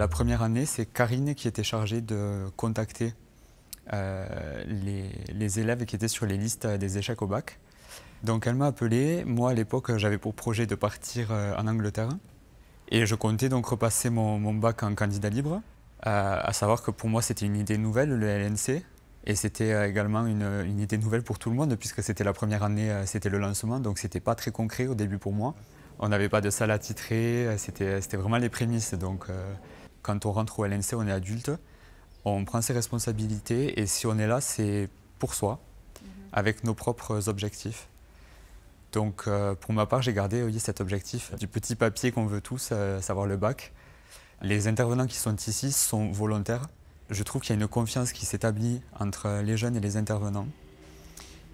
la première année, c'est Karine qui était chargée de contacter les élèves qui étaient sur les listes des échecs au bac. Donc elle m'a appelé. Moi, à l'époque, j'avais pour projet de partir en Angleterre. Et je comptais donc repasser mon bac en candidat libre. À savoir que pour moi, c'était une idée nouvelle, le LNC. Et c'était également une idée nouvelle pour tout le monde, puisque c'était la première année, c'était le lancement. Donc c'était pas très concret au début pour moi. On n'avait pas de salle attitrée, c'était vraiment les prémices. Donc quand on rentre au LNC, on est adulte, on prend ses responsabilités. Et si on est là, c'est pour soi, avec nos propres objectifs. Donc pour ma part, j'ai gardé oui, cet objectif du petit papier qu'on veut tous, savoir le bac. Les intervenants qui sont ici sont volontaires. Je trouve qu'il y a une confiance qui s'établit entre les jeunes et les intervenants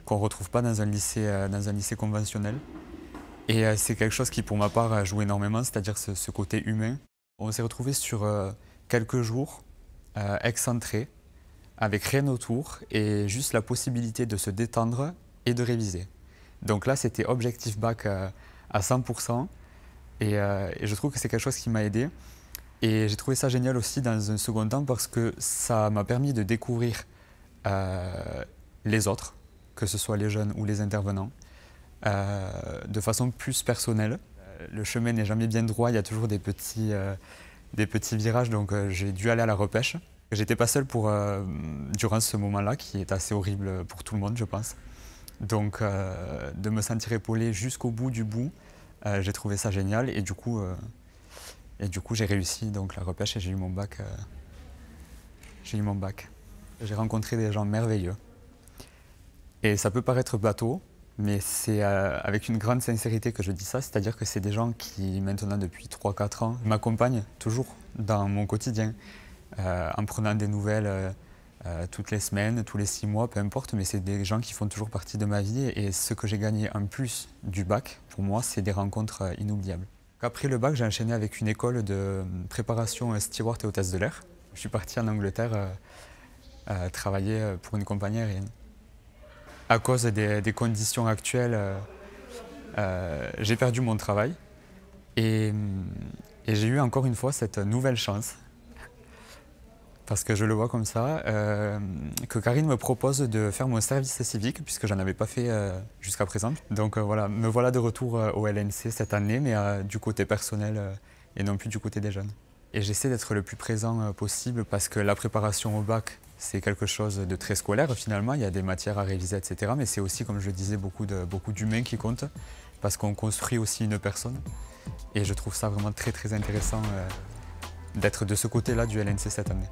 qu'on ne retrouve pas dans un lycée conventionnel. Et c'est quelque chose qui, pour ma part, joue énormément, c'est-à-dire ce côté humain. On s'est retrouvés sur quelques jours excentrés, avec rien autour et juste la possibilité de se détendre et de réviser. Donc là, c'était objectif bac à 100%. Et je trouve que c'est quelque chose qui m'a aidé. Et j'ai trouvé ça génial aussi dans un second temps parce que ça m'a permis de découvrir les autres, que ce soit les jeunes ou les intervenants, de façon plus personnelle. Le chemin n'est jamais bien droit, il y a toujours des petits virages, donc j'ai dû aller à la repêche. J'étais pas seul durant ce moment-là, qui est assez horrible pour tout le monde, je pense. Donc de me sentir épaulé jusqu'au bout du bout, j'ai trouvé ça génial et du coup j'ai réussi donc la repêche et j'ai eu mon bac. J'ai rencontré des gens merveilleux. Et ça peut paraître bateau, mais c'est avec une grande sincérité que je dis ça, c'est-à-dire que c'est des gens qui maintenant depuis 3-4 ans m'accompagnent toujours dans mon quotidien, en prenant des nouvelles toutes les semaines, tous les 6 mois, peu importe, mais c'est des gens qui font toujours partie de ma vie et ce que j'ai gagné en plus du bac, pour moi, c'est des rencontres inoubliables. Après le bac, j'ai enchaîné avec une école de préparation steward et hôtesse de l'air. Je suis parti en Angleterre travailler pour une compagnie aérienne. À cause des conditions actuelles, j'ai perdu mon travail et j'ai eu encore une fois cette nouvelle chance, parce que je le vois comme ça, que Karine me propose de faire mon service civique, puisque j'en avais pas fait jusqu'à présent. Donc voilà, me voilà de retour au LNC cette année, mais du côté personnel et non plus du côté des jeunes. Et j'essaie d'être le plus présent possible, parce que la préparation au bac, c'est quelque chose de très scolaire finalement, il y a des matières à réviser, etc. Mais c'est aussi, comme je le disais, beaucoup d'humains qui comptent, parce qu'on construit aussi une personne. Et je trouve ça vraiment très très intéressant d'être de ce côté-là du LNC cette année.